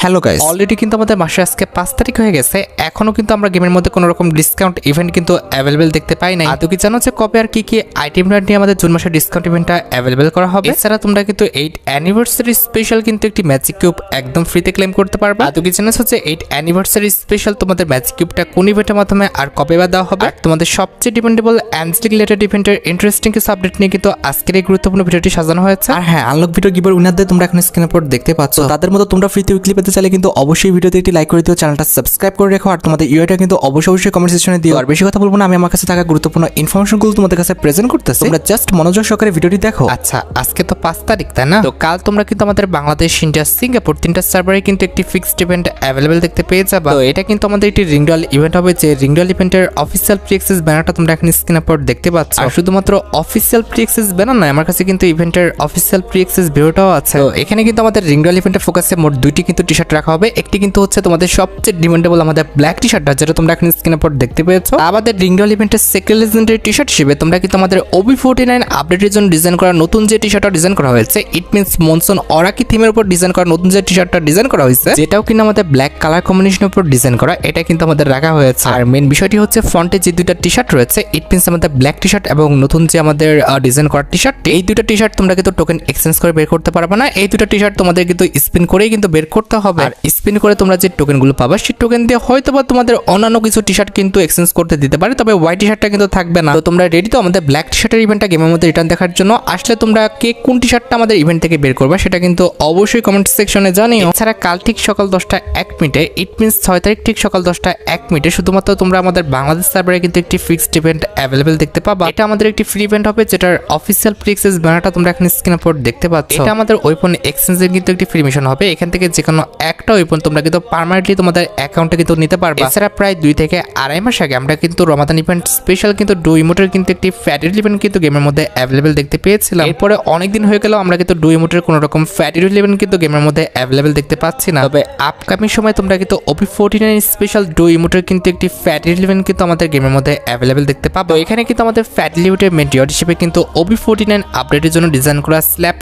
Hello guys, already কিন্তু আমাদের মাসে আজকে 5 তারিখ হয়ে গেছে। এখনো কিন্তু আমরা গেমের মধ্যে কোনো রকম ডিসকাউন্ট ইভেন্ট কিন্তু অ্যাভেলেবেল দেখতে পাই নাই। আদৌ কি জানো যে কবে আর কি আইটেম নিয়ে আমাদের জুন মাসের ডিসকাউন্ট ইভেন্টটা অ্যাভেলেবেল করা হবে? এছাড়া তোমরা কিন্তু 8 অ্যানিভার্সারি স্পেশাল কিন্তু একটি ম্যাজিক কিউব একদম ফ্রিতে ক্লেম করতে পারবে। আদৌ কি জানো যে 8 অ্যানিভার্সারি স্পেশাল তোমাদের ম্যাজিক কিউবটা কোন ইভেন্টের মাধ্যমে আর কবে বা দেওয়া হবে? আর তোমাদের সবচেয়ে ডিপেন্ডেবল অ্যাঞ্জেলিক রিলেটেড ইভেন্টের ইন্টারেস্টিং কিছু আপডেট নিয়ে কিন্তু আজকের এই গুরুত্বপূর্ণ ভিডিওটি সাজানো হয়েছে। আর হ্যাঁ, আনলক ভিডিও গিভার উইনারদের তোমরা এখন স্ক্রিনের উপর দেখতে পাচ্ছ। তাদের মতো তোমরা ফ্রিতে উইকলি পেতে চাইলে কিন্তু অবশ্যই ভিডিওতে একটি লাইক করে দিও, চ্যানেলটা সাবস্ক্রাইব করে রেখো, আর তোমাদের ইউআইটা কিন্তু অবশ্যই কমেন্ট সেকশনে দিও। আর বেশি কথা বলবো না, আমি আমার কাছে থাকা গুরুত্বপূর্ণ ইনফরমেশনগুলো তোমাদের কাছে প্রেজেন্ট করতেছি, তোমরা জাস্ট মনোযোগ সহকারে ভিডিওটি দেখো। আচ্ছা, আজকে তো 5 তারিখ, তাই না? তো কাল তোমরা কিন্তু আমাদের বাংলাদেশ, ইন্ডিয়া, সিঙ্গাপুর তিনটা সার্ভারে কিন্তু একটি ফিক্সড ইভেন্ট অ্যাভেলেবেল দেখতে পেয়ে যাবে। তো এটা কিন্তু আমাদের একটি রিংডল ইভেন্ট হবে, যে রিংডল ইভেন্টের অফিসিয়াল প্রি অ্যাক্সেস ব্যানারটা তোমরা এখন স্ক্রিন আপর দেখতে পাচ্ছ। আর শুধুমাত্র অফিসিয়াল প্রি অ্যাক্সেস ব্যানার নয়, আমার কাছে কিন্তু ইভেন্টের অফিসিয়াল প্রি অ্যাক্সেস ভিডিওটাও আছে। তো এখানে কিন্তু আমাদের রিংডল ইভেন্টের ফোকাসে মোট দুইটি কিন্তু টি শার্ট রাখা হবে। একটি কিন্তু হচ্ছে তোমাদের সবচেয়ে ডিমান্ডেবল আমাদের ব্ল্যাক টি শার্টটা, যেটা তোমরা এখন স্ক্রিনের উপর দেখতে পেয়েছো। আমাদের রিংডল ইভেন্টের সেকেন্ড লেজেন্ডারি টি শার্ট হিসেবে তোমরা কিন্তু আমাদের OB49 আপডেটের জন্য ডিজাইন করা নতুন যে টি শার্টটা ডিজাইন করা হয়েছে, ইট মিন্স মনসুন অরাকি থিমের উপর ডিজাইন করা নতুন যে টি শার্টটা ডিজাইন করা হয়েছে, যেটাও কিন্তু আমাদের ব্ল্যাক কালার কম্বিনেশনের উপর ডিজাইন করা, এটা কিন্তু আমাদের রাখা হয়েছে। আর মেন বিষয়টি হচ্ছে ফ্রন্টে যে দুইটা টি শার্ট রয়েছে, ইট মিন্স আমাদের ব্ল্যাক টি শার্ট এবং নতুন যে আমাদের ডিজাইন করা টি শার্ট, এই দুইটা টি শার্ট তোমরা কিন্তু টোকেন এক্সচেঞ্জ করে বের করতে পারবে না। এই দুইটা টি শার্ট তোমাদের কিন্তু স্পিন করেই কিন্তু বের করতে হবে। আর স্পিন করে তোমরা যে টোকেনগুলো পাবা, সেই টোকেন দিয়ে হয়তো বা তোমাদের অন্যান্য কিছু টি শার্ট কিন্তু এক্সচেঞ্জ করতে দিতে পারে, তবে হোয়াইট টি শার্টটা কিন্তু থাকবে না। তো তোমরা রেডি তো আমাদের ব্ল্যাক টি শার্টের ইভেন্টটা গেমের মধ্যে রিটার্ন দেখার জন্য? আসলে তোমরা কে কোন টি শার্টটা আমাদের ইভেন্ট থেকে বের করবা সেটা কিন্তু অবশ্যই কমেন্ট সেকশনে জানিও। এছাড়া কাল ঠিক সকাল 10টা 1 মিনিটে, ইট মিন্স 6 তারিখ ঠিক সকাল 10টা 1 মিনিটে শুধুমাত্র তোমরা আমাদের বাংলাদেশ সার্ভারে কিন্তু একটি ফিক্সড ইভেন্ট অ্যাভেলেবেল দেখতে পাবা। এটা আমাদের একটি ফ্রি ইভেন্ট হবে, যেটার অফিসিয়াল প্রি অ্যাক্সেস ব্যানারটা তোমরা এখন স্ক্রিনের উপর দেখতে পাচ্ছ। এটা আমাদের ওয়েপন এক্সচেঞ্জের কিন্তু একটি ফ্রি মিশন হবে। এখান থেকে যে কোনো একটা ওয়েপন তোমরা কিন্তু পার্মানেন্টলি তোমাদের অ্যাকাউন্টে কিন্তু নিতে পারবে। এছাড়া প্রায় 2 থেকে আড়াই মাস আগে আমরা কিন্তু রমাদান ইভেন্ট স্পেশাল কিন্তু ডু ইমোটের কিন্তু একটি ফ্যাটিল ইভেন্ট কিন্তু গেমের মধ্যে অ্যাভেলেবেল দেখতে পেয়েছিলাম। এরপরে অনেকদিন হয়ে গেল আমরা কিন্তু ডু ইমোটের কোনো রকম ফ্যাটিল ইভেন্ট কিন্তু গেমের মধ্যে অ্যাভেলেবেল দেখতে পাচ্ছি না। তবে আপকামিং সময় তোমরা কিন্তু OB49 স্পেশাল ডু ইমোটের কিন্তু একটি ফ্যাটিল ইভেন্ট কিন্তু আমাদের গেমের মধ্যে অ্যাভেলেবেল দেখতে পাবো। এখানে কিন্তু আমাদের ফ্যাটিল ইভেন্টের মেডিয়ট হিসেবে কিন্তু OB49 আপডেটের জন্য ডিজাইন করা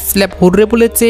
স্ল্যাপ হুররে বলে যে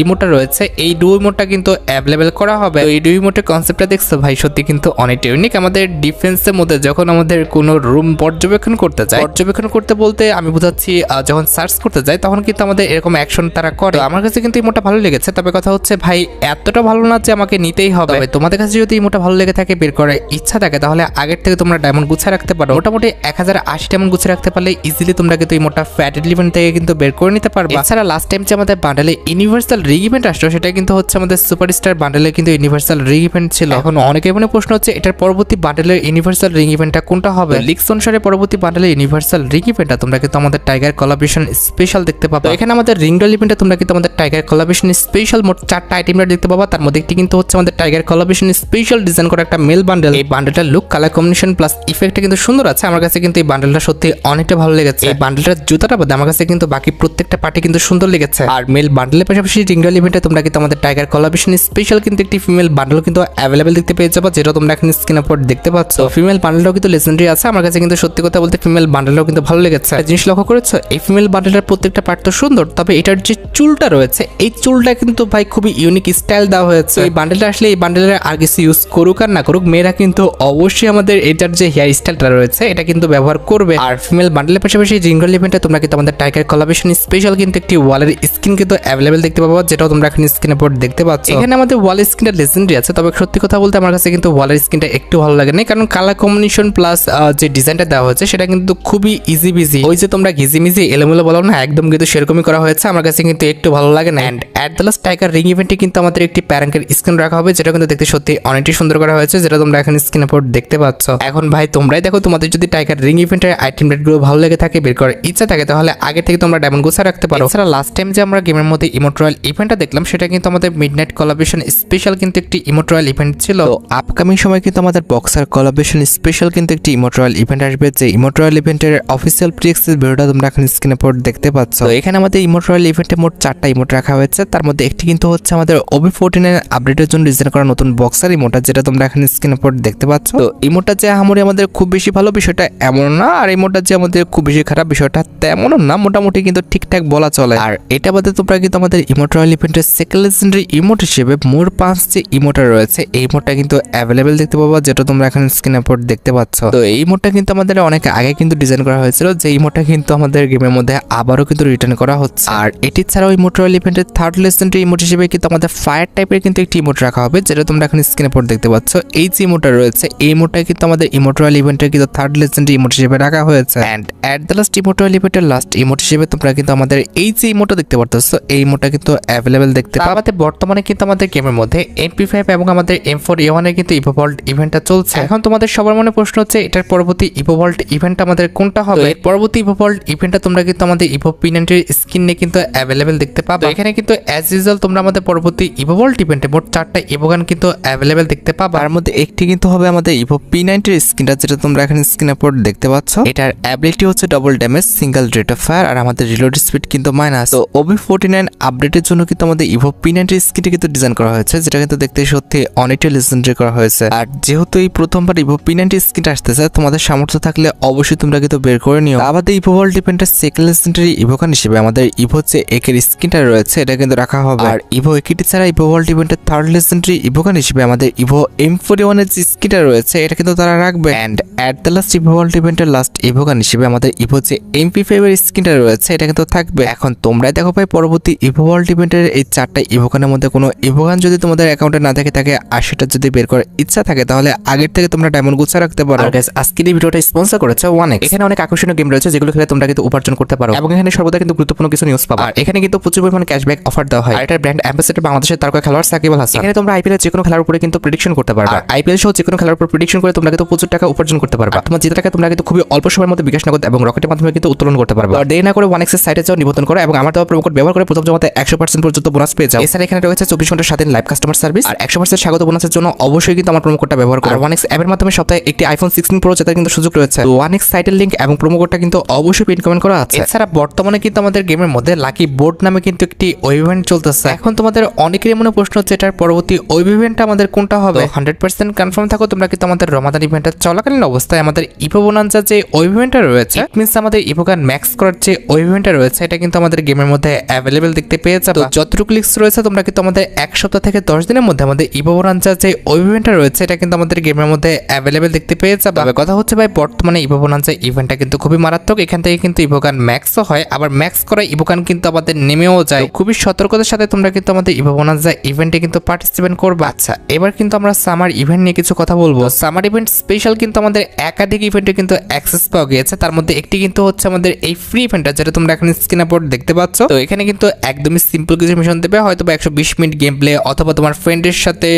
ইমোটটা রয়েছে, এই ডু ইমোটটা কিন্তু অ্যাভেলেবেল করা হবে। এই ডু ইমোটের কনসেপ্টটা দেখছো ভাই, সত্যি কিন্তু অনেকটা ইউনিক। আমাদের ডিফেন্সের মধ্যে যখন আমাদের কোনো রুম পর্যবেক্ষণ করতে যায়, পর্যবেক্ষণ করতে বলতে আমি বোঝাচ্ছি যখন সার্চ করতে যায়, তখন কিন্তু আমাদের এরকম অ্যাকশন তারা করে। আমার কাছে কিন্তু ইমোটটা ভালো লেগেছে, তবে কথা হচ্ছে ভাই এতটা ভালো না যে আমাকে নিতেই হবে। তোমাদের কাছে যদি ইমোটটা ভালো লেগে থাকে, বের করার ইচ্ছা থাকে, তাহলে আগের থেকে তোমরা ডায়মন্ড গুছিয়ে রাখতে পারো। মোটামুটি 1080 ডায়মন্ড গুছিয়ে রাখতে পারলে ইজিলি তোমরা কিন্তু ইমোটটা ফ্যাটেল ইভেন্ট থেকে কিন্তু বের করে নিতে পারবে। এছাড়া লাস্ট টাইম যে আমাদের বান্ডেলে ইউনিভার্সাল রিং ইভেন্ট আসলো, সেটা কিন্তু হচ্ছে আমাদের সুপারস্টার বান্ডেলে কিন্তু ইউনিভার্সাল রিং ইভেন্ট ছিল। এখন অনেকের মনে প্রশ্ন হচ্ছে, এটার পরবর্তী বান্ডেলের ইউনিভার্সাল রিং ইভেন্টটা কোনটা হবে? লিক্স অনুসারে পরবর্তী বান্ডেলের ইউনিভার্সাল রিং ইভেন্টটা তোমরা কিন্তু আমাদের টাইগার কোলাবরেশন স্পেশাল দেখতে পাবে। এখানে আমাদের রিংডল ইভেন্টে তোমরা কিন্তু আমাদের টাইগার কোলাবরেশন স্পেশাল মোট 4টা আইটেম দেখতে পাবা। তার মধ্যে একটি কিন্তু হচ্ছে আমাদের টাইগার কোলাবরেশন স্পেশাল ডিজাইন করা একটা মেল বান্ডেল। এই বান্ডেলটার লুক, কালার কম্বিনেশন প্লাস ইফেক্টটা কিন্তু সুন্দর আছে। আমার কাছে কিন্তু এই বান্ডেলটা সত্যি অনেকটা ভালো লেগেছে। এই বান্ডেলটার জুতাটা বাদে আমার কাছে কিন্তু বাকি প্রত্যেকটা পার্টি কিন্তু সুন্দর লেগেছে। আর মেল বান্ডেলের পাশাপাশি রিংডল ইভেন্টে তোমরা কিন্তু আমাদের টাইগার কোলাবরেশন স্পেশাল কিন্তু একটি ফিমেল বান্ডেল কিন্তু অ্যাভেলেবেল দেখতে পেয়ে যাবে, যেটা তোমরা এখন স্ক্রিনের উপর দেখতে পাচ্ছ। ফিমেল বান্ডেলটাও কিন্তু লেজেন্ডারি আছে। আমার কাছে কিন্তু সত্যি কথা বলতে ফিমেল বান্ডেলটাও কিন্তু ভালো লেগেছে। জিনিস লক্ষ্য করেছো, এই ফিমেল বান্ডেলের প্রত্যেকটা পার্ট তো সুন্দর, তবে এটার যে চুলটা রয়েছে, এই চুলটা কিন্তু ভাই খুবই ইউনিক স্টাইল দেওয়া হয়েছে। এই বান্ডেলটা আসলে এই বান্ডেলের আর কিছু ইউজ করুক আর না করুক, মেয়েরা কিন্তু অবশ্যই আমাদের এটার যে হেয়ার স্টাইলটা রয়েছে এটা কিন্তু ব্যবহার করবে। আর ফিমেল বান্ডেলের পাশাপাশি রিংডল ইভেন্টে তোমরা কিন্তু আমাদের টাইগার কোলাবরেশন স্পেশাল কিন্তু একটি ওয়ালের স্কিন কিন্তু অ্যাভেলেবেল দেখতে পাবো, যেটাও তোমরা এখন স্ক্রিনের উপর দেখতে পাচ্ছ। এখানে আমাদের ওয়ালের স্কিনটা লেজেন্ডারি আছে, তবে সত্যি কথা বলতে আমার কাছে কিন্তু ওয়ালের স্কিনটা একটু ভালো লাগে না, কারণ কালার কম্বিনেশন প্লাস যে ডিজাইনটা দেওয়া হয়েছে সেটা কিন্তু খুবই ইজি বিজি। ওই যে তোমরা ঘিজিমিজি এলোমেলো বলো না, একদম কিন্তু সেরকমই করা হয়েছে। আমার কাছে কিন্তু একটু ভালো লাগে না। And at the last tiger ring ইভেন্টে কিন্তু আমাদের একটি প্যারাঙ্কের স্ক্রিন রাখা হবে, যেটা কিন্তু দেখতে সত্যি অনেকটাই সুন্দর করা হয়েছে, যেটা তোমরা এখন স্ক্রিনের উপর দেখতে পাচ্ছ। এখন ভাই তোমরাই দেখো, তোমাদের যদি টাইগার রিং ইভেন্টের আইটেম রেটগুলো ভালো লেগে থাকে, বের করার ইচ্ছা থাকে, তাহলে আগে থেকে তোমরা ডায়মন্ড গুছিয়ে রাখতে পারো। এছাড়া লাস্ট টাইম যে আমরা গেমের মধ্যে ইমোট রয়্যাল ইভেন্টটা দেখলাম, সেটা কিন্তু আমাদের মিডনাইট কোলাবরেশন স্পেশাল কিন্তু একটি ইমোট রয়্যাল ইভেন্ট ছিল। তো আপকামিং সময় কিন্তু আমাদের বক্সার কোলাবরেশন স্পেশাল কিন্তু একটি ইমোট রয়্যাল ইভেন্ট আসবে, যে ইমোট রয়্যাল ইভেন্টের অফিসিয়াল প্রি অ্যাক্সেস ভিডিওটা তোমরা এখন স্ক্রিনের উপর দেখতে পাচ্ছ। তো এখানে আমাদের ইমোট রয়্যাল ইভেন্টে মোট 4টা ইমোট রাখা হয়েছে। তার মধ্যে একটি কিন্তু হচ্ছে আমাদের OB49 আপডেটের জন্য ডিজাইন করা নতুন বক্সার ইমোটটা, যেটা তোমরা এখন স্ক্রিনের উপর দেখতে পাচ্ছ। তো ইমোটটা যে আমাদের খুব বেশি ভালো বিষয়টা এমন না, আর ইমোটটা যে আমাদের খুব বেশি খারাপ বিষয়টা তেমনও না, মোটামুটি কিন্তু ঠিকঠাক বলা চলে। আর এটা বাদে তোমরা কিন্তু আমাদের ইমোট রয়্যাল ইভেন্টের সেকেন্ড লেজেন্ডারি ইমোট হিসেবে মোর পাঁচ যে ইমোটা রয়েছে এই ইমোটটা কিন্তু অ্যাভেলেবেল দেখতে পাবো, যেটা তোমরা এখন স্ক্রিন আপলোড দেখতে পাচ্ছ। তো এই ইমোটটা কিন্তু আমাদের অনেক আগে কিন্তু ডিজাইন করা হয়েছিল, যে ইমোটটা কিন্তু আমাদের গেমের মধ্যে আবারও কিন্তু রিটার্ন করা হচ্ছে। আর এটি ছাড়াও ইমোট রয়্যাল ইভেন্টের থার্ড লেজেন্ডারি ইমোট হিসেবে কিন্তু আমাদের ফায়ার টাইপের কিন্তু একটি ইমোট রাখা হবে, যেটা তোমরা এখন স্ক্রিন আপলোড দেখতে পাচ্ছ। এই যে ইমোটটা রয়েছে এই ইমোটটা কিন্তু আমাদের ইমোট রয়্যাল ইভেন্টের কিন্তু থার্ড লেজেন্ডারি ইমোট হিসেবে রাখা হয়েছে। And at the last emote royal ইভেন্টের লাস্ট ইমোট হিসেবে তোমরা কিন্তু আমাদের এই যে ইমোটটা দেখতে পাচ্ছ এই ইমোটটা কিন্তু অ্যাভেলেবেল দেখতে পাবে। আমাদের বর্তমানে কিন্তু আমাদের গেমের মধ্যে MP5 এবং আমাদের M4A1 এর কিন্তু ইভোভল্ট ইভেন্টটা চলছে। এখন তোমাদের সবার মনে প্রশ্ন হচ্ছে এটার পরবর্তী ইভোভল্ট ইভেন্ট আমাদের কোনটা হবে। পরবর্তী ইভোভল্ট ইভেন্টটা তোমরা কিন্তু আমাদের ইভো P90 স্কিন নিয়ে কিন্তু অ্যাভেলেবেল দেখতে পাবে। এখানে কিন্তু অ্যাজ ইউজুয়াল তোমরা আমাদের পরবর্তী ইভোভল্ট ইভেন্টে মোট 4টা ইভোগান কিন্তু অ্যাভেলেবেল দেখতে পাবে। তার মধ্যে একটি কিন্তু হবে আমাদের ইভো P90 স্কিনটা, যেটা তোমরা এখানে স্ক্রিন আপলোড দেখতে পাচ্ছ। এটার অ্যাবিলিটি হচ্ছে double damage, single rate of fire, আর আমাদের রিলোড স্পিড কিন্তু মাইনাস। তো OB49 আপডেটের জন্য কিন্তু আমাদের ইভো P90 স্কিনটা কিন্তু ডিজাইন করা হয়েছে, যেটা কিন্তু দেখতে সত্যি অনেকটা লেজেন্ডারি করা হয়েছে। আর যেহেতু এই প্রথমবার ইভো P90 স্কিনটা আসতেছে, তোমাদের সামর্থ্য থাকলে অবশ্যই তোমরা কিন্তু বের করে নিও। আমাদের ইভো ওয়ার্ল্ড ইভেন্টের সেকেন্ড লেজেন্ডারি ইভোগান হিসেবে আমাদের ইভো যে একের স্কিনটা রয়েছে এটা কিন্তু রাখা হবে। আর ইভো একিটি ছাড়া ইভো ওয়ার্ল্ড ইভেন্টের থার্ড লেজেন্ডারি ইভোগান হিসেবে আমাদের ইভো M41 এর যে স্কিনটা রয়েছে এটা কিন্তু তারা রাখবে। And at the last evo world ইভেন্টের লাস্ট ইভোগান হিসেবে আমাদের ইভো যে MP5 এর স্কিনটা রয়েছে এটা কিন্তু থাকবে। এখন তোমরাই দেখো ভাই পরবর্তী ইভো ওয়ার্ল্ড ইভেন্টের এই 4টা ইভোগানের মধ্যে কোনো ইভোগান যদি তোমাদের অ্যাকাউন্টে না থাকে 80টা যদি বের করার ইচ্ছা থাকে তাহলে আগের থেকে তোমরা ডায়মন্ড গুছা রাখতে পারো। আর গাইস আজকের এই ভিডিওটা স্পন্সর করেছে 1x। এখানে অনেক আকর্ষণীয় গেম রয়েছে যেগুলো খেলে তোমরা কিন্তু উপার্জন করতে পারো, এবং এখানে সর্বদা কিন্তু গুরুত্বপূর্ণ কিছু নিউজ পাবে। আর এখানে কিন্তু প্রচুর পরিমাণে ক্যাশব্যাক অফার দেওয়া হয়। আর এটার ব্র্যান্ড অ্যাম্বাসেডর বাংলাদেশের তারকা খেলোয়াড় সাকিব আল হাসান। এখানে তোমরা আইপিএল এর যে কোনো খেলার উপরে কিন্তু প্রেডিকশন করতে পারবে। আর আইপিএল সহ যে কোনো খেলার উপর প্রেডিকশন করে তোমরা কিন্তু প্রচুর টাকা উপার্জন করতে পারবে। তোমার জেতা টাকা তোমরা কিন্তু খুবই অল্প সময়ের মধ্যে বিকাশ নগদ এবং রকেটের মাধ্যমে কিন্তু উত্তোলন করতে পারবে। আর দেরি না করে 1x এর সাইটে যাও, নিবন্ধন করো এবং আমার দেওয়া প্রোমো কোড ব্যবহার করে প্রথম জমাতে 100% পর্যন্ত বোনাস পেয়ে যাও। এছাড়া এখানে রয়েছে 24 ঘন্টার স্বাধীন লাইভ কাস্টমার সার্ভিস। আর 100% স্বাগত বোনাসের জন্য অবশ্যই কিন্তু আমার প্রোমো কোডটা ব্যবহার করো। আর 1x অ্যাপের মাধ্যমে সপ্তাহে একটি আইফোন 16 প্রো জেতার কিন্তু সুযোগ রয়েছে। 1x সাইটের লিংক এবং প্রোমো কোডটা কিন্তু অবশ্যই পিন কমেন্ট করা আছে। এছাড়া বর্তমানে কিন্তু আমাদের গেমের মধ্যে লাকি বোর্ড নামে কিন্তু একটি ওয়েব ইভেন্ট চলতেছে। এখন তোমাদের অনেকেরই মনে প্রশ্ন হচ্ছে এটার পরবর্তী ওয়েব ইভেন্টটা আমাদের কোনটা হবে। 100% কনফার্ম থাকো তোমরা কিন্তু আমাদের রমাদান ইভেন্টটা চলাকালীন অবস্থায় আমাদের ইভো বোনান্সা যে ওয়েব ইভেন্টটা রয়েছে, ইট মিন্স আমাদের ইভোগান ম্যাক্স করার যে ওয়েব ইভেন্টটা রয়েছে এটা কিন্তু আমাদের গেমের মধ্যে অ্যাভেলেবেল দেখতে পেয়ে যাবে। যতটুকু ক্লিকস রয়েছে তোমরা কিন্তু আমাদের এক সপ্তাহ থেকে 10 দিনের মধ্যে আমাদের ইভো বোনান্সা যে ওয়েব ইভেন্টটা রয়েছে এটা কিন্তু আমাদের গেমের মধ্যে অ্যাভেলেবেল দেখতে পেয়ে যাবে। কথা হচ্ছে ভাই বর্তমানে ইভো বোনান্সা ইভেন্টটা কিন্তু খুবই মারাত্মক। এখান থেকে কিন্তু ইভোগান ম্যাক্সও হয়, আবার ম্যাক্স করা ইভোগান কিন্তু আমাদের নেমেও যায়। খুবই সতর্কতার সাথে তোমরা কিন্তু আমাদের ইভো বোনান্সা ইভেন্টে কিন্তু পার্টিসিপেট করবে। আচ্ছা এবার কিন্তু আমরা সামার ইভেন্ট নিয়ে কিছু কথা বলবো। সামার ইভেন্ট স্পেশাল কিন্তু আমাদের একাধিক ইভেন্টে কিন্তু অ্যাক্সেস পাওয়া গিয়েছে। তার মধ্যে একটি কিন্তু হচ্ছে আমাদের এই ফ্রি ইভেন্টটা, যেটা তোমরা এখানে স্ক্রিনে পড়ে দেখতে পাচ্ছ। তো এখানে কিন্তু একদমই সিম্পল কিছু মিশন দেবে, হয়তো 120 মিনিট গেম প্লে, অথবা তোমার ফ্রেন্ডের সাথে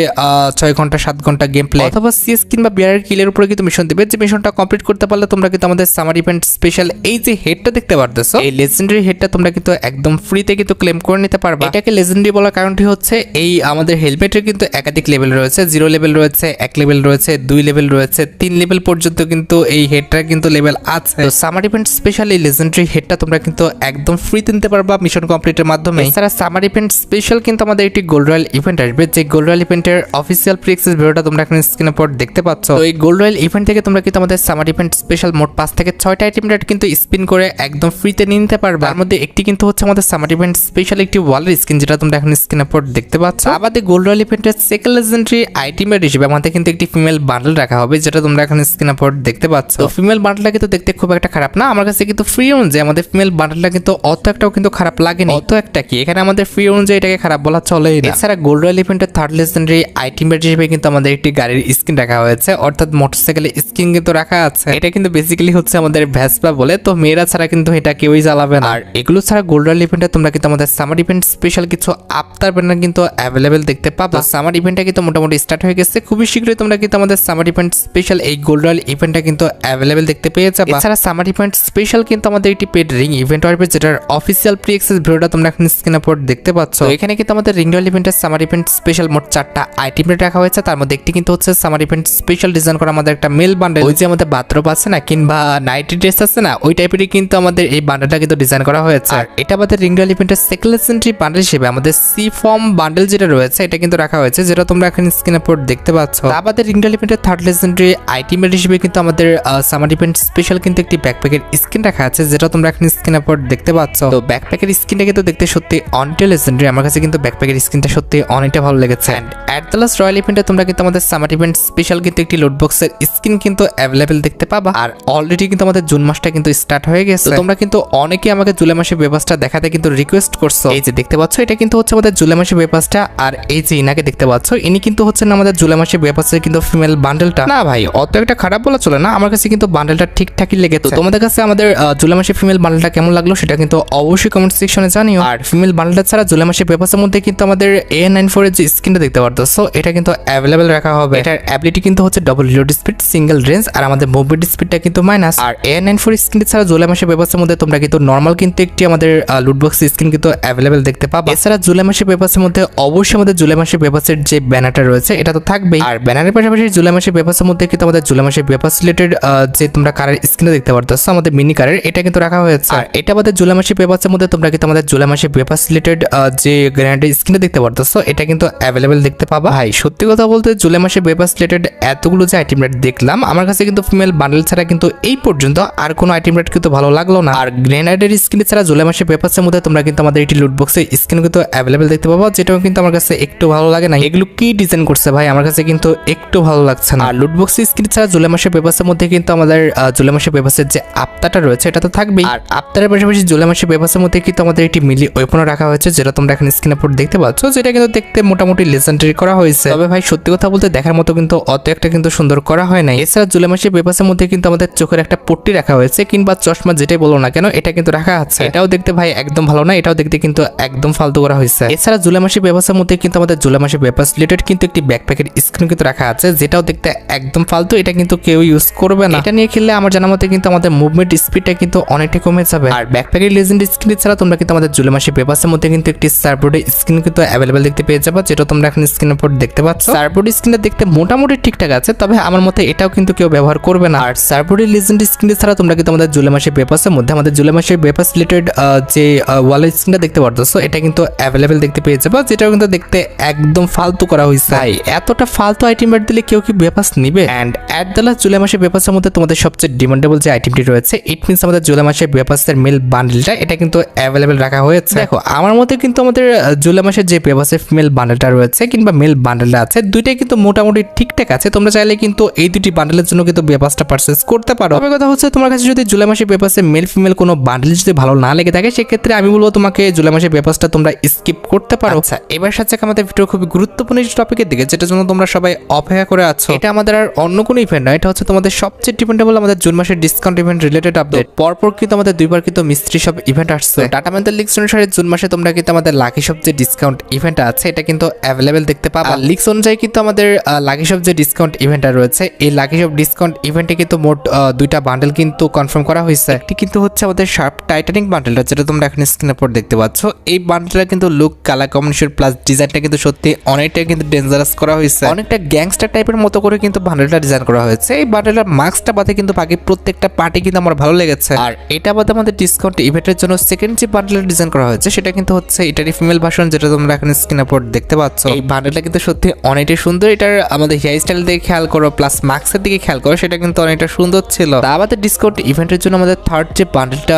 6 ঘন্টা 7 ঘন্টা গেম প্লে, অথবা সিএস কিংবা বিয়ারের কিলের উপরে কিন্তু মিশন দেবে। যে মিশনটা কমপ্লিট করতে পারলে তোমরা কিন্তু আমাদের সামার ইভেন্ট স্পেশাল এই যে হেডটা দেখতে পারতেছো, এই লেজেন্ডারি হেডটা তোমরা কিন্তু একদম ফ্রিতে কিন্তু ক্লেম করে নিতে পারবে। এটাকে লেজেন্ডারি বলার কারণটি হচ্ছে এই আমাদের হেলমেটের কিন্তু একাধিক লেভেল রয়েছে। 0 লেভেল রয়েছে, 1 লেভেল রয়েছে, 2 লেভেল রয়েছে, 3 লেভেল পর্যন্ত কিন্তু এই হেডটার কিন্তু লেভেল আছে। তো সামার ইভেন্ট স্পেশাল এই লেজেন্ডারি হেডটা তোমরা কিন্তু একদম ফ্রি কিনতে পারবা মিশন কমপ্লিটের মাধ্যমে। এছাড়া সামার ইভেন্ট স্পেশাল কিন্তু আমাদের একটি গোল্ড রয়্যাল ইভেন্ট আসবে, যে গোল্ড রয়্যাল ইভেন্টের অফিসিয়াল প্রি অ্যাক্সেস ভিডিওটা তোমরা এখানে স্ক্রিনে পর দেখতে পাচ্ছ। তো এই গোল্ড রয়্যাল ইভেন্ট থেকে তোমরা কিন্তু আমাদের সামার ইভেন্ট স্পেশাল মোট 5 থেকে 6টা আইটেম রেট কিন্তু স্পিন করে একদম ফ্রিতে নিতে পারবে। তার মধ্যে একটি কিন্তু হচ্ছে আমাদের সামার ইভেন্ট স্পেশাল একটি ওয়ালের স্কিন, যেটা তোমরা এখন স্ক্রিনে পর দেখতে পাচ্ছ। আমাদের গোল্ড রয়্যাল ইভেন্টের সেকেন্ড লেজেন্ডারি আইটেম রেট হিসেবে আমাদের কিন্তু একটি ফিমেল বান্ডেল রাখা হবে, যেটা তোমরা এখন স্ক্রিনে পর দেখতে পাচ্ছ। তো ফিমেল বান্ডেলটা কিন্তু দেখতে খুব একটা খারাপ না, আমার কাছে কিন্তু ফ্রি অনুযায়ী আমাদের ফিমেল বান্ডেলটা কিন্তু অত একটাও কিন্তু খারাপ লাগেনি। অত একটা কি এখানে আমাদের ফ্রি অনুযায়ী এটাকে খারাপ বলা চলেই না। এছাড়া গোল্ড রয়্যাল ইভেন্টের থার্ড লেজেন্ডারি আইটেম রেট হিসেবে কিন্তু আমাদের একটি গাড়ির স্কিন রাখা হয়েছে, অর্থাৎ মোটরসাইকেলের স্কিন কিন্তু রাখা আছে। এটা কিন্তু বেসিক্যালি হচ্ছে আমাদের ভেসপা বলে, তো মেয়েরা ছাড়া কিন্তু এটা কেউই চালাবে না। আর এগুলো ছাড়া গোল্ড রয়্যাল ইভেন্টে তোমরা কিন্তু আমাদের সামার ইভেন্ট স্পেশাল কিছু আফতার ব্যানার কিন্তু অ্যাভেলেবেল দেখতে পাবে। সামার ইভেন্টটা কিন্তু মোটামুটি স্টার্ট হয়ে গেছে, খুবই শীঘ্রই তোমরা কিন্তু আমাদের সামার ইভেন্ট স্পেশাল এই গোল্ড রয়্যাল ইভেন্টটা কিন্তু অ্যাভেলেবেল দেখতে পেয়ে যাবে। এছাড়া সামার ইভেন্ট স্পেশাল কিন্তু আমাদের একটি পেড রিং ইভেন্ট আসবে, যেটার অফিসিয়াল প্রি অ্যাক্সেস ভিডিওটা তোমরা এখন স্ক্রিনে পর দেখতে পাচ্ছ। তো এখানে কিন্তু আমাদের রিং রয়্যাল ইভেন্টের সামার ইভেন্ট স্পেশাল মোট 4টা আইটেম রেট রাখা হয়েছে। তার মধ্যে একটি কিন্তু হচ্ছে সামার ইভেন্ট স্পেশাল ডিজাইন করা আমাদের একটা মেল বান্ডেল, ওই যে আমাদের বাথরুম আছে না কিংবা নাইটি ড্রেস আছে না, ওই টাইপেরই কিন্তু আমাদের এই বান্ডেলটা কিন্তু ডিজাইন করা হয়েছে। আর এটা আমাদের রিং রয়্যাল ইভেন্টের সেকেন্ড লেজেন্ডারি বান্ডেল হিসেবে আমাদের সি ফর্ম বান্ডেল যেটা রয়েছে এটা কিন্তু রাখা হয়েছে, যেটা তোমরা এখন স্ক্রিনে পর দেখতে পাচ্ছ। আমাদের রিং রয়্যাল ইভেন্টের থার্ড লেজেন্ডারি আইটেম রেট হিসেবে কিন্তু আমাদের সামার ইভেন্ট স্পেশাল কিন্তু একটি ব্যাকপ্যাকের স্কিন রাখা আছে, যেটা তোমরা এখন স্ক্রিনে পর দেখতে পাচ্ছ। তো ব্যাকপ্যাকের স্কিনটা কিন্তু দেখতে সত্যি অনটে লেজেন্ডারি, আমার কাছে কিন্তু ব্যাকপ্যাকের স্কিনটা সত্যি অনেকটা ভালো লেগেছে। অ্যাট দ্য লাস্ট রয়্যাল ইভেন্টে তোমরা কিন্তু আমাদের সামার ইভেন্ট স্পেশাল কিন্তু একটি লুট বক্সের স্কিন কিন্তু অ্যাভেলেবেল দেখতে পাবা। আর অলরেডি কিন্তু আমাদের জুন মাসটা কিন্তু স্টার্ট হয়ে গেছে। তোমরা কিন্তু অনেকে আমাকে জুলাই মাসের পেপারসটা দেখাতে কিন্তু রিকোয়েস্ট করছো। এই যে দেখতে পাচ্ছ এটা কিন্তু হচ্ছে আমাদের জুলাই মাসের পেপারসটা। আর এই যে ইনাকে দেখতে পাচ্ছ ইনি কিন্তু হচ্ছেন আমাদের জুলাই মাসের পেপারসের কিন্তু ফিমেল বান্ডেলটা। না ভাই অত একটা খারাপ বলা চলে না, আমার কাছে কিন্তু বান্ডেলটা ঠিকঠাকই লেগেছে। তোমাদের কাছে আমাদের জুলাই মাসের ফিমেল বান্ডেলটা কেমন লাগলো সেটা কিন্তু অবশ্যই কমেন্ট সেকশনে জানিও। আর ফিমেল বান্ডেলটা ছাড়া জুলাই মাসের পেপারসের মধ্যে কিন্তু আমাদের A94 এর যে স্কিনটা দেখতে পারতেছো এটা কিন্তু অ্যাভেলেবেল রাখা হবে। এটার অ্যাবিলিটি কিন্তু হচ্ছে double reload speed, single range, আর আমাদের মুভমেন্ট স্পিডটা কিন্তু মাইনাস। আর A94 স্কিন ছাড়া জুলাই মাসের পেপারসের মধ্যে তোমরা কিন্তু নরমাল কিন্তু একটি আমাদের লুটবক্স স্কিন কিন্তু অ্যাভেলেবেল দেখতে পাবা। এছাড়া জুলাই মাসের পেপারসের মধ্যে অবশ্যই আমাদের জুলাই মাসের পেপারসের যে ব্যানারটা রয়েছে এটা তো থাকবেই। আর ব্যানারের পাশাপাশি জুলাই মাসের পেপারসের মধ্যে কিন্তু আমাদের জুলাই মাসের পেপারস রিলেটেড যে তোমরা কারের স্কিনটা দেখতে পারতেছো আমাদের মিনি কারের, এটা কিন্তু রাখা হয়েছে। আর এটা আমাদের জুলাই মাসের পেপারসের মধ্যে তোমরা কিন্তু আমাদের জুলাই মাসের পেপারস রিলেটেড যে গ্রেনেডের স্কিনটা দেখতে পারতেছো এটা কিন্তু অ্যাভেলেবেল দেখতে পাবা। ভাই সত্যি কথা বলতে জুলাই মাসের পেপারস রিলেটেড এতগুলো যে আইটেম রেট দেখলাম আমার কাছে কিন্তু ফিমেল বান্ডেল ছাড়া কিন্তু এই পর্যন্ত আর কোনো আইটেম রেট কিন্তু ভালো লাগলো না। আর গ্রেনেডের স্কিন ছাড়া জুলাই মাসের পেপারসের মধ্যে তোমরা কিন্তু আমাদের এটি লুট বক্সের স্কিন কিন্তু অ্যাভেলেবেল দেখতে পাবো, যেটাও কিন্তু আমার কাছে একটু ভালো লাগে না। এগুলো কি ডিজাইন করছে ভাই আমার কাছে কিন্তু একটু ভালো লাগছে না। আর লুট বক্সের স্কিন ছাড়া জুলাই মাসের পেপারসের মধ্যে কিন্তু আমাদের জুলাই মাসের পেপারসের যে আপ্তাটা রয়েছে এটা তো থাকবেই। আর আপ্তারের পাশাপাশি জুলাই মাসের পেপারসের মধ্যে কিন্তু আমাদের একটি মিলি ওয়েপনও রাখা হয়েছে, যেটা তোমরা এখন স্ক্রিনে পর দেখতে পাচ্ছ, যেটা কিন্তু দেখতে মোটামুটি লেজেন্ডারি করা হয়েছে। তবে ভাই সত্যি কথা বলতে দেখার মতো কিন্তু অত একটা কিন্তু সুন্দর করা হয় নাই। এছাড়া জুলাই মাসের পেপারসের মধ্যে কিন্তু আমাদের চোখের একটা পট্টি রাখা হয়েছে কিংবা চশমা যেটাই বলো না কেন এটা কিন্তু রাখা আছে। এটাও দেখতে ভাই একদম ভালো না, এটাও দেখতে কিন্তু একদম ফালতু করা হয়েছে। এছাড়া জুলাই মাসের পেপারসের মধ্যে কিন্তু আমাদের জুলাই মাসের পেপারস রিলেটেড কিন্তু একটি ব্যাকপ্যাকের স্ক্রিন কিন্তু রাখা আছে, যেটাও দেখতে একদম ফালতু, এটা কিন্তু কেউ ইউজ করবে না। এটা নিয়ে খেললে আমার জানা মতে কিন্তু আমাদের মুভমেন্ট স্পিডটা কিন্তু অনেকটা কমে যাবে। আর ব্যাকপ্যাকের লেজেন্ড স্ক্রিন ছাড়া তোমরা কিন্তু আমাদের জুলাই মাসের পেপারসের মধ্যে কিন্তু একটি সার্বোর্ডের স্ক্রিন কিন্তু অ্যাভেলেবেল দেখতে পেয়ে যাবে, যেটা তোমরা এখন স্ক্রিনের উপর দেখতে পাচ্ছ। সার্বোর্ড স্ক্রিনটা দেখতে মোটামুটি ঠিকঠাক আছে, তবে আমার মতে এটাও কিন্তু কেউ ব্যবহার করবে না। আর সার্বোর্ডের লেজেন্ড স্ক্রিন ছাড়া তোমরা কিন্তু আমাদের জুলাই মাসের পেপারসের মধ্যে আমাদের জুলাই মাসের পেপারস রিলেটেড যে ওয়ালের স্ক্রিনটা দেখতে পারতেছো এটা কিন্তু অ্যাভেলেবেল দেখতে পেয়ে যাবে, যেটাও কিন্তু দেখতে একদম ফালতু করা হয়েছে। এতটা ফালতু আইটেম রেট দিলে কেউ কি পেপারস নিবে? And at the last July মাসের পেপারসের মধ্যে তোমাদের সবচেয়ে ডিমান্ডেবল যে আইটেমটি রয়েছে ইট মিনস আমাদের জুলাই মাসের পেপারসের মেল বান্ডেলটা, এটা কিন্তু অ্যাভেলেবেল রাখা হয়েছে। দেখো আমার মতে কিন্তু আমাদের জুলাই মাসের যে পেপারসের ফিমেল বান্ডেলটা রয়েছে কিংবা মেল বান্ডেলটা আছে দুইটাই কিন্তু মোটামুটি ঠিকঠাক আছে। তোমরা চাইলে কিন্তু এই দুটি বান্ডেলের জন্য কিন্তু পেপারসটা পারচেজ করতে পারো। তবে কথা হচ্ছে তোমার কাছে যদি জুলাই মাসের পেপারসে মেল ফিমেল কোনো বান্ডেল যদি ভালো না লেগে থাকে সেক্ষেত্রে আমি বলবো তোমাকে জুলাই মাসের পেপারসটা তোমরা স্কিপ করতে পারো। আচ্ছা এবার সাথে আমাদের ভিডিও খুবই গুরুত্বপূর্ণ টপিকের দিকে, যেটার জন্য তোমরা সবাই অপেক্ষা করে আছো। এটা আমাদের আর অন্য কোনো ইভেন্ট নয়, এটা হচ্ছে তোমাদের সবচেয়ে ডিপেন্ডেবল আমাদের জুন মাসের ডিসকাউন্ট ইভেন্ট রিলেটেড আপডেট। পরপর কিন্তু আমাদের দুইবার কিন্তু মিস্ত্রি সব ইভেন্ট আসছে। ডাটা মেন্টাল লিক্স অনুসারে জুন মাসে তোমরা কিন্তু আমাদের লাকি শপ যে ডিসকাউন্ট ইভেন্ট আছে এটা কিন্তু অ্যাভেলেবেল দেখতে পাবা। লিক্স অনুযায়ী কিন্তু আমাদের লাকি শপ যে ডিসকাউন্ট ইভেন্টটা রয়েছে এই লাকি শপ ডিসকাউন্ট ইভেন্টে কিন্তু মোট দুইটা বান্ডেল কিন্তু কনফার্ম করা হয়েছে। একটি কিন্তু হচ্ছে আমাদের শার্প টাইটানিক বান্ডেলটা, যেটা তোমরা এখন স্ক্রিনের উপর দেখতে পাচ্ছ। এই বান্ডেলটা কিন্তু লুক, কালার কম্বিনেশন প্লাস ডিজাইনটা কিন্তু সত্যি অনেকটা কিন্তু ডেঞ্জারাস করা হয়েছে, অনেকটা গ্যাংস্টার টাইপের মতো করে কিন্তু বান্ডেলটা ডিজাইন করা হয়েছে। এই বান্ডেলটার মাস্কটা বাদে কিন্তু বাকি প্রত্যেকটা পার্টি কিন্তু আমার ভালো লেগেছে। আর এটা বাদে আমাদের ডিসকাউন্ট ইভেন্টের জন্য সেকেন্ড যে বান্ডেলটা ডিজাইন করা হয়েছে সেটা কিন্তু হচ্ছে এটারই ফিমেল ভার্সন, যেটা তোমরা এখন স্ক্রিনের উপর দেখতে পাচ্ছ। এই বান্ডেলটা কিন্তু সত্যি অনেকটাই সুন্দর। এটার আমাদের হেয়ার স্টাইল দিকে খেয়াল করো প্লাস মাস্কের দিকে খেয়াল করো, সেটা কিন্তু অনেকটা সুন্দর ছিল। তা আমাদের ডিসকাউন্ট ইভেন্টের জন্য আমাদের থার্ড যে বান্ডেলটা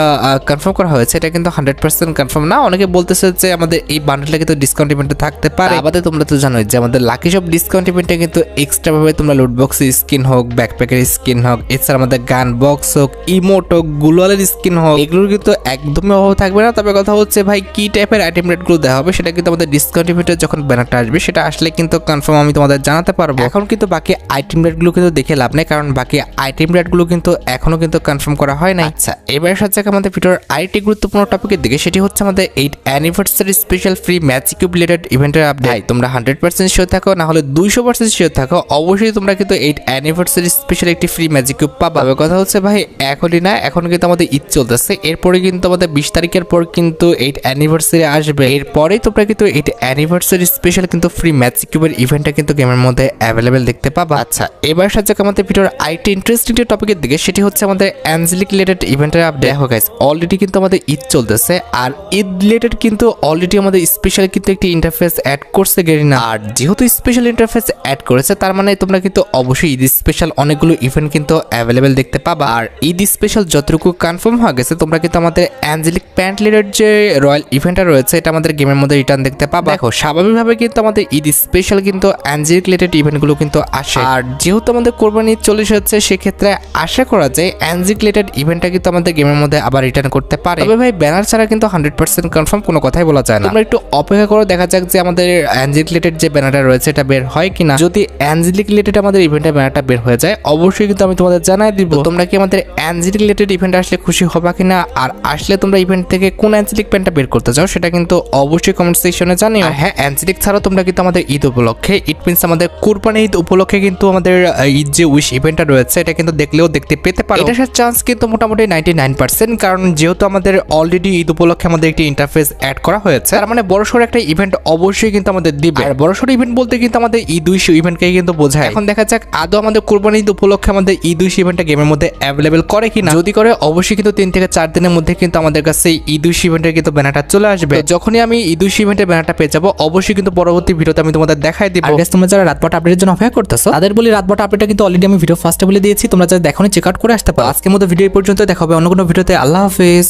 কনফার্ম করা হয়েছে এটা কিন্তু 100% কনফার্ম না। অনেকে বলতেছে যে আমাদের এই বান্ডেলটা কিন্তু ডিসকাউন্ট ইভেন্টে থাকতে পারে। আমাদের তোমরা তো জানোই যে আমাদের লাকি শপ ডিসকাউন্ট ইভেন্টে কিন্তু এক্সট্রা ভাবে তোমরা লুট বক্স স্কিন হোক, ব্যাকপ্যাকের স্কিন হোক, এছাড়া আমাদের গান বক্স হোক, ইমোট হোক, গ্লোয়ালের স্কিন হোক, এগুলোর কিন্তু একদমই অভাব থাকবে না। তবে কথা হচ্ছে ভাই কি টাইপের আইটেম রেটগুলো দেওয়া হবে সেটা কিন্তু আমাদের ডিসকাউন্ট ইভেন্টের যখন ব্যানারটা আসবে সেটা আসলে কিন্তু কনফার্ম আমি তোমাদের জানাতে পারবো। এখন কিন্তু বাকি আইটেম রেটগুলো কিন্তু দেখে লাভ নেই, কারণ বাকি আইটেম রেটগুলো কিন্তু এখনো কিন্তু কনফার্ম করা হয় না। আচ্ছা এবার সাথে আমাদের ভিডিওর আরেকটি গুরুত্বপূর্ণ টপিকের দিকে, সেটি হচ্ছে আমাদের 8th anniversary special free magic cube related ইভেন্টের আপডেট। তোমরা 100% শিওর থাকো, না হলে 200% শিওর থাকো, অবশ্যই তোমরা কিন্তু 8th অ্যানিভার্সারি স্পেশাল একটি ফ্রি ম্যাজিক কিউব পাবা। কথা হচ্ছে ভাই এখনই না, এখন কিন্তু আমাদের ঈদ চলতেছে, এরপরে কিন্তু আমাদের 20 তারিখের পর কিন্তু 8th অ্যানিভার্সারি আসবে। এরপরেই তোমরা কিন্তু 8th অ্যানিভার্সারি স্পেশাল কিন্তু ফ্রি ম্যাজিক কিউবের ইভেন্টটা কিন্তু গেমের মধ্যে অ্যাভেলেবেল দেখতে পাবা। আচ্ছা এবার সাথে যাক আমাদের ভিডিওর আরেকটি ইন্টারেস্টিং টপিকের দিকে, সেটি হচ্ছে আমাদের অ্যাঞ্জেলিক রিলেটেড ইভেন্টের আপডেট। দেখো গাইস, অলরেডি কিন্তু আমাদের ঈদ চলতেছে, আর ঈদ রিলেটেড কিন্তু অলরেডি আমাদের স্পেশাল কিন্তু একটি ইন্টারফেস অ্যাড করছে গেরিনা। আর যেহেতু স্পেশাল ইন্টারফেস অ্যাড করেছে, তার মানে তোমরা কিন্তু অবশ্যই ঈদ স্পেশাল অনেকগুলো ইভেন্ট কিন্তু অ্যাভেলেবেল দেখতে পাবা। আর ঈদ স্পেশাল যতটুকু কনফার্ম হয়ে গেছে, তোমরা কিন্তু আমাদের অ্যাঞ্জেলিক প্যান্ট রিলেটেড যে রয়্যাল ইভেন্টটা রয়েছে, এটা আমাদের গেমের মধ্যে রিটার্ন দেখতে পাবা। দেখো, স্বাভাবিকভাবে কিন্তু আমাদের ঈদ স্পেশাল কিন্তু অ্যাঞ্জেলিক রিলেটেড ইভেন্টগুলো কিন্তু আসে। আর যেহেতু আমাদের কোরবানি ঈদ চলে এসেছে, সেক্ষেত্রে আশা করা যায় অ্যাঞ্জেলিক রিলেটেড ইভেন্টটা কিন্তু আমাদের গেমের মধ্যে আবার রিটার্ন করতে পারে। তবে ভাই, ব্যানার ছাড়া কিন্তু 100% কনফার্ম কোনো কথাই বলা যায় না। তোমরা একটু অপেক্ষা করে দেখা যাক যে আমাদের অ্যাঞ্জেলিক রিলেটেড যে ব্যানারটা রয়েছে এটা বের হয় কিনা। যদি অ্যাঞ্জেলিক রিলেটেড আমাদের ইভেন্টের ব্যানারটা বের হয়ে যায়, অবশ্যই কিন্তু আমি তোমাদের জানাই দিব। তোমরা কি আমাদের অ্যাঞ্জেলিক রিলেটেড ইভেন্ট আসলে খুশি হবা কিনা, আর আসলে তোমরা ইভেন্ট থেকে কোন অ্যাঞ্জেলিক প্যান্টটা বের করতে চাও, সেটা কিন্তু অবশ্যই কমেন্ট সেকশনে জানিও। আর হ্যাঁ, অ্যাঞ্জেলিক ছাড়াও তোমরা কিন্তু আমাদের ঈদ উপলক্ষে, ইট মিনস আমাদের কুরবানি ঈদ উপলক্ষে কিন্তু আমাদের ঈদ যে উইশ ইভেন্টটা রয়েছে, এটা কিন্তু দেখলেও দেখতে পেতে পারো। এটার চান্স কিন্তু মোটামুটি 99%, কারণ যেহেতু আমাদের অলরেডি ঈদ উপলক্ষে আমাদের একটি ইন্টারফেস অ্যাড করা হয়েছে, তার মানে বড়সড় একটা ইভেন্ট অবশ্যই কিন্তু আমাদের দিবে। আর বড়সড় ইভেন্ট বলতে কিন্তু আমাদের ঈদ উইশ ইভেন্টকে কিন্তু বোঝায়। এখন দেখা যাক আদৌ আমাদের কুরবানি ঈদ উপলক্ষে আমাদের ঈদ উইশ ইভেন্টটা গেমের মধ্যে অ্যাভেলেবেল করে কিনা। যদি করে, অবশ্যই কিন্তু 3 থেকে 4 দিনের মধ্যে কিন্তু আমাদের কাছে ঈদ উইশ ইভেন্টের কিন্তু ব্যানারটা চলে আসবে। যখনই আমি ঈদ উইশ ইভেন্টের ব্যানারটা পেয়ে যাবো, অবশ্যই কিন্তু পরবর্তী ভিডিওতে আমি তোমাদের দেখাই দিব। আর guys, তোমরা যারা রাতবাট আপডেটের জন্য অপেক্ষা করতেছো, তাদের বলি রাতবাট আপডেটটা কিন্তু অলরেডি আমি ভিডিও ফার্স্টে বলে দিয়েছি, তোমরা যারা দেখোনি চেক আউট করে আসতে পারো। আজকের মতো ভিডিও এই পর্যন্ত, দেখা হবে অন্য কোনো ভিডিওতে। আল্লাহ হাফেজ।